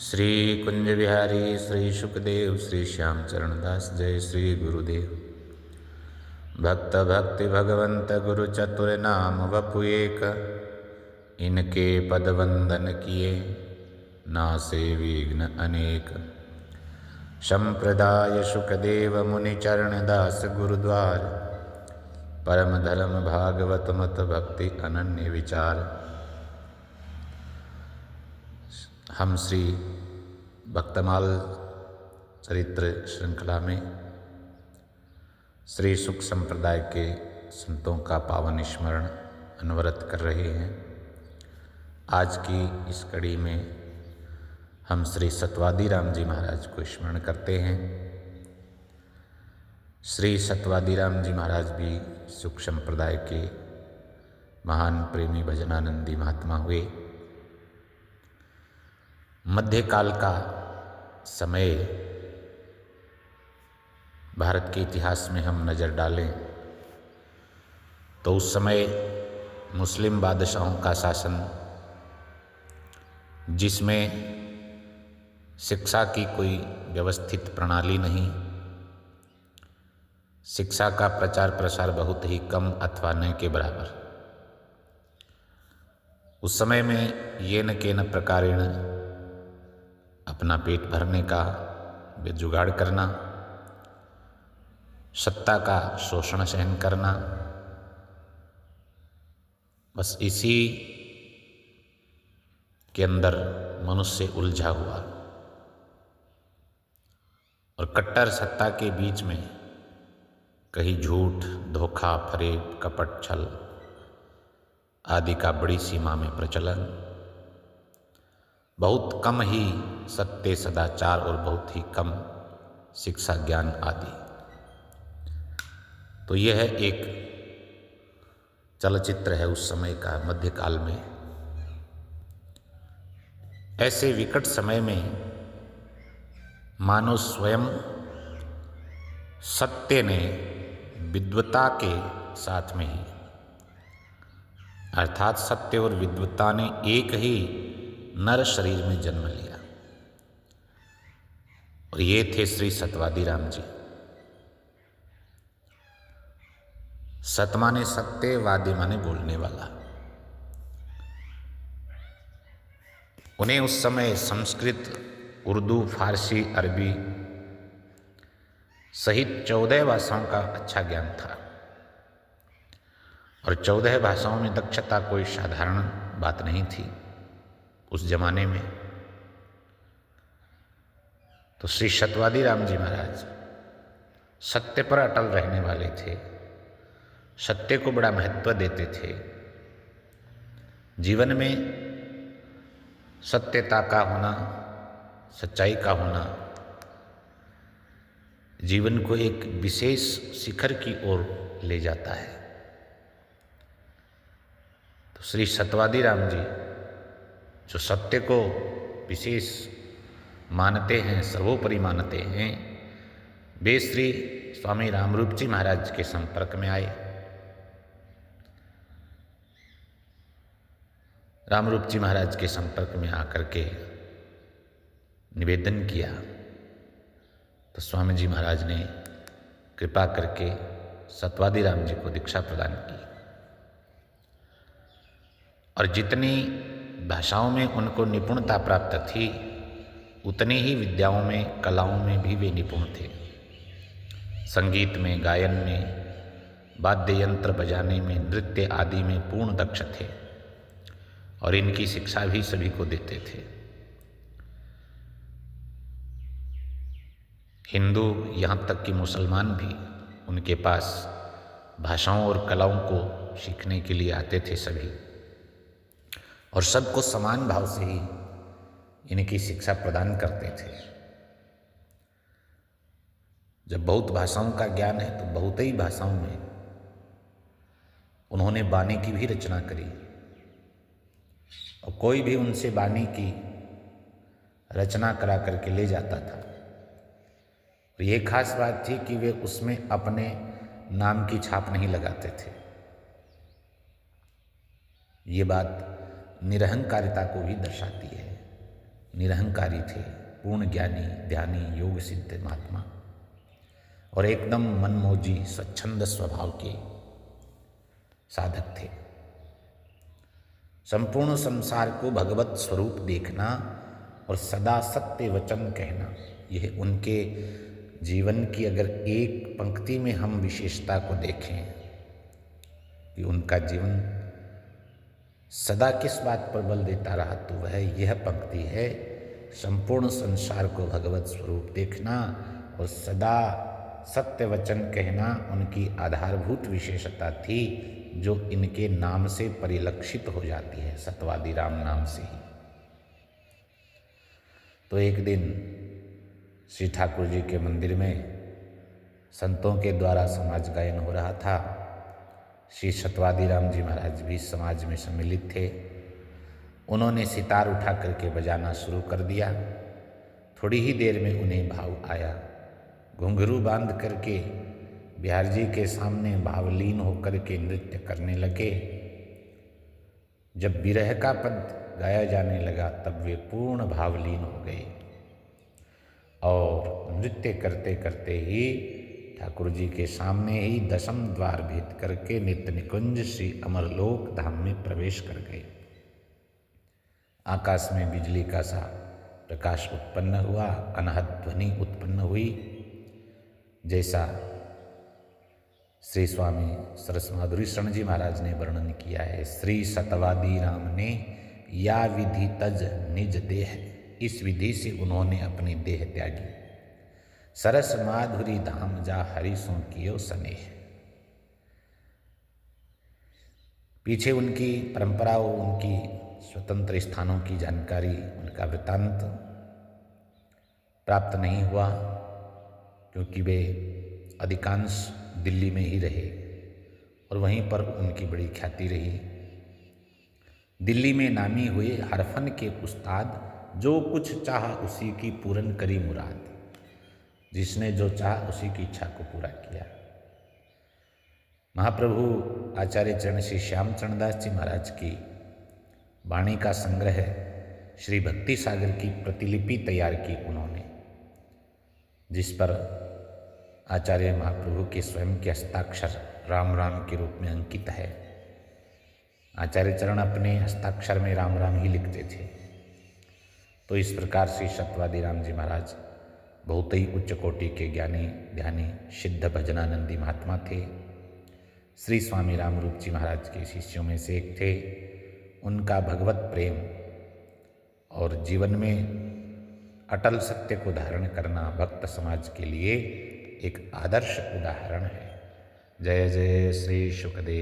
श्री कुंज बिहारी श्री सुखदेव श्री श्याम चरणदास जय श्री गुरुदेव। भक्त भक्ति भगवंत गुरु चतुर नाम वपु एक, इनके पद वंदन किए नासे विघ्न अनेक। संप्रदाय सुखदेव मुनि चरण दास गुरुद्वार, परम धर्म भागवत मत भक्ति अनन्य विचार। हम श्री भक्तमाल चरित्र श्रृंखला में श्री सुख संप्रदाय के संतों का पावन स्मरण अनवरत कर रहे हैं। आज की इस कड़ी में हम श्री सतवादी राम जी महाराज को स्मरण करते हैं। श्री सतवादी राम जी महाराज भी सुख संप्रदाय के महान प्रेमी भजनानंदी महात्मा हुए। मध्यकाल का समय भारत के इतिहास में हम नज़र डालें तो उस समय मुस्लिम बादशाहों का शासन, जिसमें शिक्षा की कोई व्यवस्थित प्रणाली नहीं, शिक्षा का प्रचार प्रसार बहुत ही कम अथवा न के बराबर। उस समय में ये न के न प्रकारेण अपना पेट भरने का जुगाड़ करना, सत्ता का शोषण सहन करना, बस इसी के अंदर मनुष्य उलझा हुआ और कट्टर सत्ता के बीच में कहीं झूठ, धोखा, फरेब, कपट, छल आदि का बड़ी सीमा में प्रचलन, बहुत कम ही सत्य, सदाचार और बहुत ही कम शिक्षा, ज्ञान आदि। तो यह एक चलचित्र है उस समय का, मध्यकाल में। ऐसे विकट समय में मानो स्वयं सत्य ने विद्वता के साथ में ही, अर्थात सत्य और विद्वता ने एक ही नर शरीर में जन्म लिया, और ये थे श्री सतवादी राम जी। सत माने सत्य, वादी माने बोलने वाला। उन्हें उस समय संस्कृत, उर्दू, फारसी, अरबी सहित 14 भाषाओं का अच्छा ज्ञान था, और 14 भाषाओं में दक्षता कोई साधारण बात नहीं थी उस जमाने में। तो श्री सतवादी राम जी महाराज सत्य पर अटल रहने वाले थे, सत्य को बड़ा महत्व देते थे। जीवन में सत्यता का होना, सच्चाई का होना जीवन को एक विशेष शिखर की ओर ले जाता है। तो श्री सतवादी राम जी जो सत्य को विशेष मानते हैं, सर्वोपरि मानते हैं, वे श्री स्वामी रामरूप जी महाराज के संपर्क में आए। रामरूप जी महाराज के संपर्क में आकर के निवेदन किया तो स्वामी जी महाराज ने कृपा करके सतवादी राम जी को दीक्षा प्रदान की, और जितनी भाषाओं में उनको निपुणता प्राप्त थी, उतनी ही विद्याओं में, कलाओं में भी वे निपुण थे। संगीत में, गायन में, वाद्य यंत्र बजाने में, नृत्य आदि में पूर्ण दक्ष थे, और इनकी शिक्षा भी सभी को देते थे। हिंदू, यहाँ तक कि मुसलमान भी उनके पास भाषाओं और कलाओं को सीखने के लिए आते थे सभी, और सबको समान भाव से ही इनकी शिक्षा प्रदान करते थे। जब बहुत भाषाओं का ज्ञान है तो बहुत ही भाषाओं में उन्होंने वाणी की भी रचना करी, और कोई भी उनसे वाणी की रचना करा करके ले जाता था। और ये खास बात थी कि वे उसमें अपने नाम की छाप नहीं लगाते थे। ये बात निरहंकारिता को भी दर्शाती है। निरहंकारी थे, पूर्ण ज्ञानी, ध्यानी, योग सिद्ध महात्मा और एकदम मनमोजी स्वच्छंद स्वभाव के साधक थे। संपूर्ण संसार को भगवत स्वरूप देखना और सदा सत्य वचन कहना, यह उनके जीवन की अगर एक पंक्ति में हम विशेषता को देखें कि उनका जीवन सदा किस बात पर बल देता रहा, तो वह यह पंक्ति है, संपूर्ण संसार को भगवत स्वरूप देखना और सदा सत्य वचन कहना उनकी आधारभूत विशेषता थी, जो इनके नाम से परिलक्षित हो जाती है, सतवादी राम नाम से ही। तो एक दिन श्री ठाकुर जी के मंदिर में संतों के द्वारा समाज गायन हो रहा था। श्री सतवादी राम जी महाराज भी समाज में सम्मिलित थे। उन्होंने सितार उठा करके बजाना शुरू कर दिया। थोड़ी ही देर में उन्हें भाव आया। घुंघरू बांध करके बिहार जी के सामने भावलीन होकर के नृत्य करने लगे। जब विरह का पद गाया जाने लगा तब वे पूर्ण भावलीन हो गए और नृत्य करते करते ही ठाकुर जी के सामने ही दशम द्वार भेद करके नित्य निकुंज श्री अमरलोक धाम में प्रवेश कर गए। आकाश में बिजली का सा प्रकाश उत्पन्न हुआ, अनहद ध्वनि उत्पन्न हुई, जैसा श्री स्वामी सरस्माधुरी शरण जी महाराज ने वर्णन किया है। श्री सतवादी राम ने या विधि तज निज देह, इस विधि से उन्होंने अपनी देह त्यागी। सरस माधुरी धाम जा हरिसों कियो स्नेह। पीछे उनकी परंपरा और उनकी स्वतंत्र स्थानों की जानकारी, उनका वृत्तांत प्राप्त नहीं हुआ, क्योंकि वे अधिकांश दिल्ली में ही रहे और वहीं पर उनकी बड़ी ख्याति रही। दिल्ली में नामी हुए हरफन के उस्ताद, जो कुछ चाह उसी की पूर्ण करी मुराद। जिसने जो चाह उसी की इच्छा को पूरा किया। महाप्रभु आचार्य चरण श्री श्याम चरणदास जी महाराज की वाणी का संग्रह श्री भक्ति सागर की प्रतिलिपि तैयार की उन्होंने, जिस पर आचार्य महाप्रभु के स्वयं के हस्ताक्षर राम राम के रूप में अंकित है। आचार्य चरण अपने हस्ताक्षर में राम राम ही लिखते थे। तो इस प्रकार श्री सतवादी राम जी महाराज बहुत ही उच्च कोटि के ज्ञानी, ध्यानी, सिद्ध भजनानंदी महात्मा थे। श्री स्वामी रामरूप जी महाराज के शिष्यों में से एक थे। उनका भगवत प्रेम और जीवन में अटल सत्य को धारण करना भक्त समाज के लिए एक आदर्श उदाहरण है। जय जय श्री शुकदेव।